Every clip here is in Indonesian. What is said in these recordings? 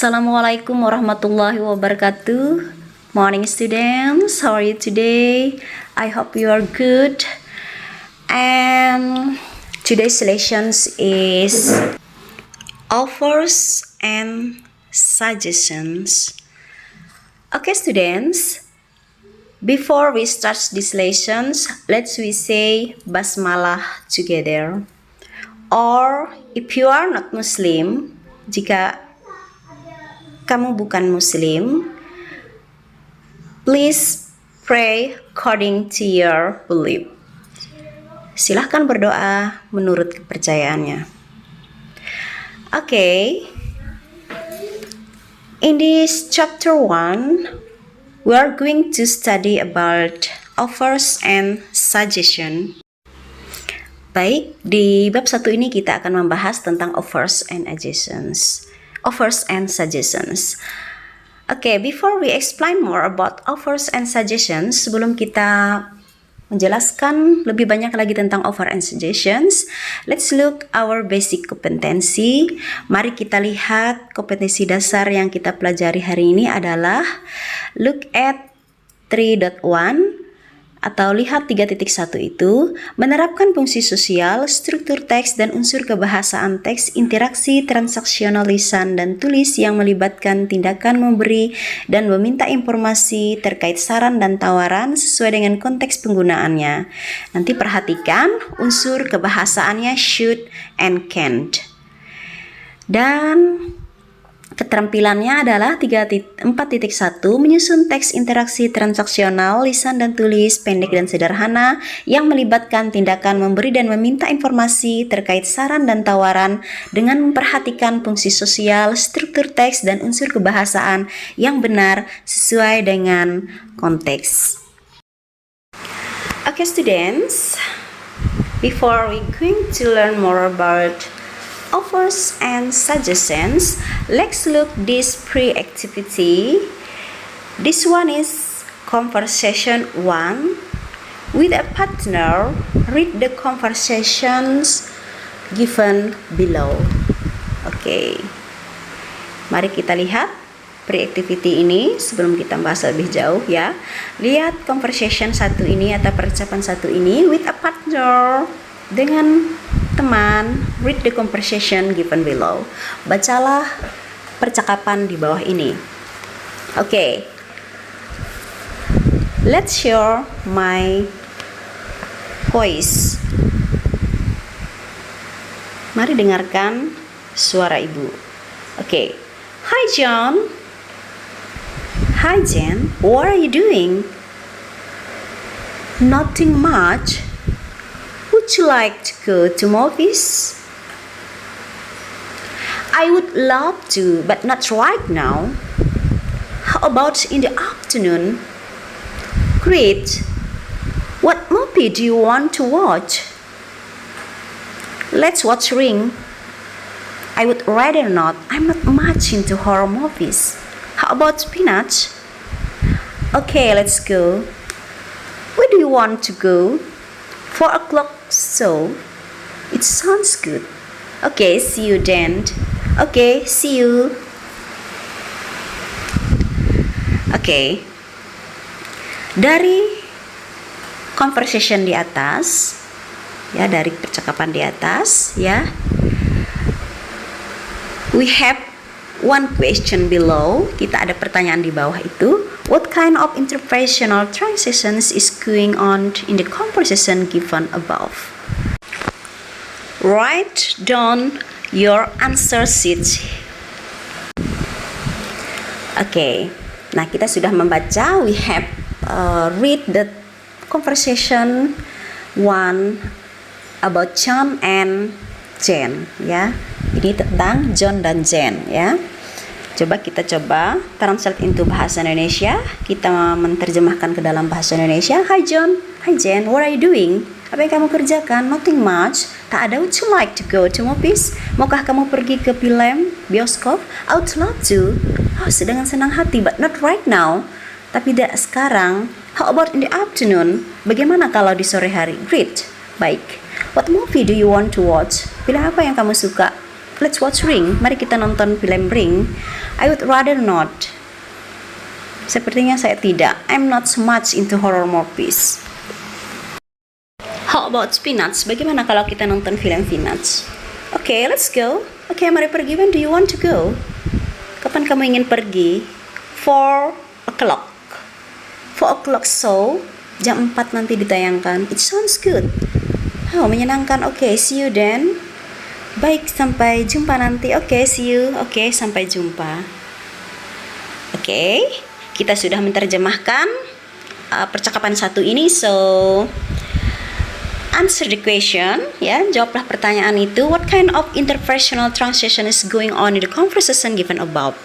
Assalamualaikum warahmatullahi wabarakatuh. Morning students, how are you today? I hope you are good. And today's lessons is offers and suggestions. Okay students, before we start these lessons, let's we say basmalah together. Or if you are not Muslim, jika kamu bukan Muslim, please pray according to your belief. Silahkan berdoa menurut kepercayaannya. Okay. In this chapter 1, we are going to study about offers and suggestion. Baik, di bab 1 ini kita akan membahas tentang offers and suggestions. Offers and suggestions. Okay, before we explain more about offers and suggestions, sebelum kita menjelaskan lebih banyak lagi tentang offer and suggestions, let's look our basic competency. Mari kita lihat kompetensi dasar yang kita pelajari hari ini adalah look at 3.1 atau lihat 3.1 itu menerapkan fungsi sosial, struktur teks dan unsur kebahasaan teks, interaksi transaksional lisan dan tulis yang melibatkan tindakan memberi dan meminta informasi terkait saran dan tawaran sesuai dengan konteks penggunaannya. Nanti perhatikan unsur kebahasaannya should and can't. Dan keterampilannya adalah 4.1 menyusun teks interaksi transaksional lisan dan tulis pendek dan sederhana yang melibatkan tindakan memberi dan meminta informasi terkait saran dan tawaran dengan memperhatikan fungsi sosial, struktur teks dan unsur kebahasaan yang benar sesuai dengan konteks. Okay students, before we going to learn more about offers and suggestions, let's look this pre-activity. This one is conversation 1. With a partner, read the conversations given below. Okay, mari kita lihat pre-activity ini sebelum kita bahas lebih jauh ya. Lihat conversation 1 ini atau percakapan 1 ini with a partner, dengan teman. Read the conversation given below. Bacalah percakapan di bawah ini. Okay. Let's share my voice. Mari dengarkan suara ibu. Okay. Hi John. Hi Jen. What are you doing? Nothing much. Would you like to go to movies? I would love to, but not right now. How about in the afternoon? Great. What movie do you want to watch? Let's watch Ring. I would rather not. I'm not much into horror movies. How about Spinach? Okay, let's go. Where do you want to go? 4 o'clock, so it sounds good. Okay, see you then. Okay, see you. Okay. Dari conversation di atas, ya, dari percakapan di atas, ya. We have one question below. Kita ada pertanyaan di bawah itu. What kind of interpersonal transitions is going on in the conversation given above? Write down your answer sheet. Okay. Nah, kita sudah membaca. We have read the conversation 1 about John and Jen, ya. Ini tentang John dan Jen, ya. Coba translate into bahasa Indonesia. Kita menerjemahkan ke dalam bahasa Indonesia. Hi John, hi Jen, what are you doing? Apa yang kamu kerjakan? Nothing much. Tak ada. Would you like to go to movies? Maukah kamu pergi ke film, bioskop? I would love to. Oh, dengan senang hati, but not right now. Tapi tidak sekarang. How about in the afternoon? Bagaimana kalau di sore hari? Great. Baik. What movie do you want to watch? Film apa yang kamu suka? let's watch Ring. Mari kita nonton film Ring. I would rather not. Sepertinya saya tidak. I'm not so much into horror movies. How about Peanuts? Bagaimana kalau kita nonton film Peanuts? Okay, let's go. Okay, mari pergi. When do you want to go? Kapan kamu ingin pergi? 4 o'clock. 4 o'clock, so jam 4 nanti ditayangkan. It sounds good. Oh, menyenangkan. Okay, see you then. Baik, sampai jumpa nanti. Okay, see you. Okay, sampai jumpa. Okay, kita sudah menerjemahkan percakapan satu ini. So, answer the question. Ya, jawablah pertanyaan itu. What kind of interpersonal transaction is going on in the conversation given above?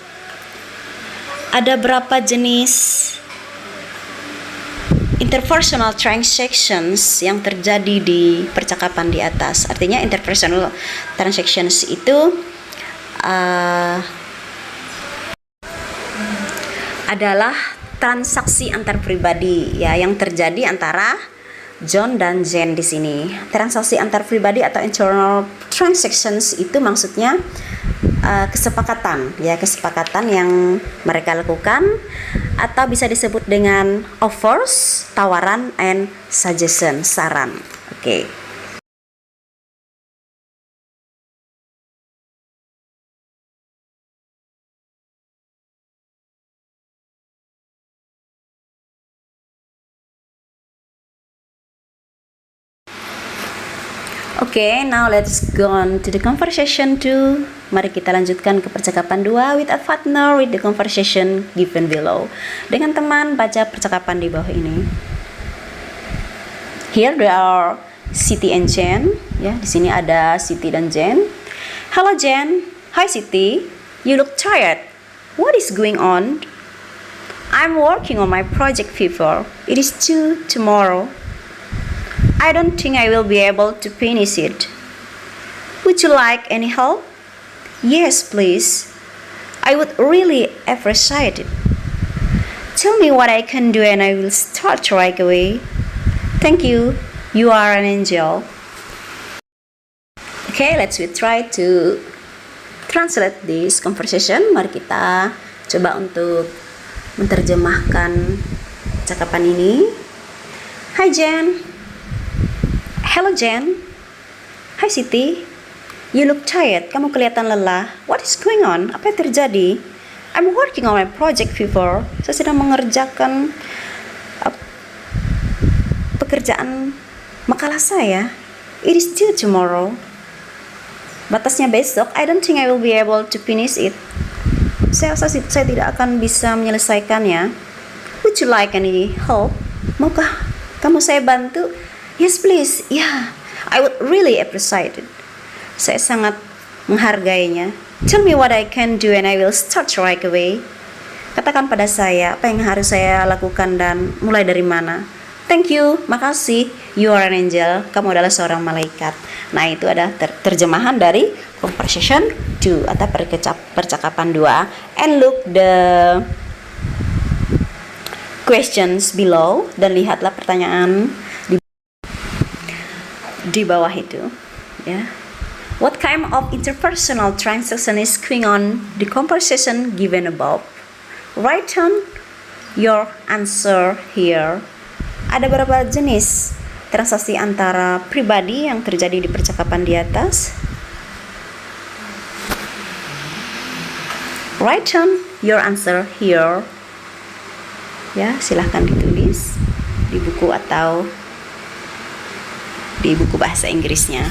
Ada berapa jenis interpersonal transactions yang terjadi di percakapan di atas? Artinya interpersonal transactions itu adalah transaksi antar pribadi ya yang terjadi antara John dan Jane di sini. Transaksi antar pribadi atau internal transactions itu maksudnya kesepakatan yang mereka lakukan, atau bisa disebut dengan offers, tawaran, and suggestion, saran. Oke. Okay, now let's go on to the conversation 2. Mari kita lanjutkan ke percakapan 2 with a partner with the conversation given below. Dengan teman, baca percakapan di bawah ini. Here there are Siti and Jen. Ya, di sini ada Siti dan Jen. Hello Jen. Hi Siti. You look tired. What is going on? I'm working on my project paper. It is due tomorrow. I don't think I will be able to finish it. Would you like any help? Yes, please. I would really appreciate it. Tell me what I can do and I will start right away. Thank you. You are an angel. Okay, let's try to translate this conversation. Mari kita coba untuk menerjemahkan cakapan ini. Hi Jen. Hello Jen. Hi Siti. You look tired. Kamu kelihatan lelah. What is going on? Apa yang terjadi? I'm working on my project paper. Saya sedang mengerjakan pekerjaan makalah saya. It is due tomorrow. Batasnya besok. I don't think I will be able to finish it. Saya rasa saya tidak akan bisa menyelesaikannya. Would you like any help? Maukah kamu saya bantu? Yes, please. Yeah, I would really appreciate it. Saya sangat menghargainya. Tell me what I can do and I will start right away. Katakan pada saya apa yang harus saya lakukan dan mulai dari mana. Thank you. Makasih. You are an angel. Kamu adalah seorang malaikat. Nah, itu ada terjemahan dari conversation 2 atau percakapan 2. And look the questions below dan lihatlah pertanyaan di bawah itu, ya. What kind of interpersonal transaction is going on the conversation given above? Write down your answer here. Ada berapa jenis transaksi antara pribadi yang terjadi di percakapan di atas? Write down your answer here. Ya, silahkan ditulis di buku atau di buku bahasa Inggrisnya.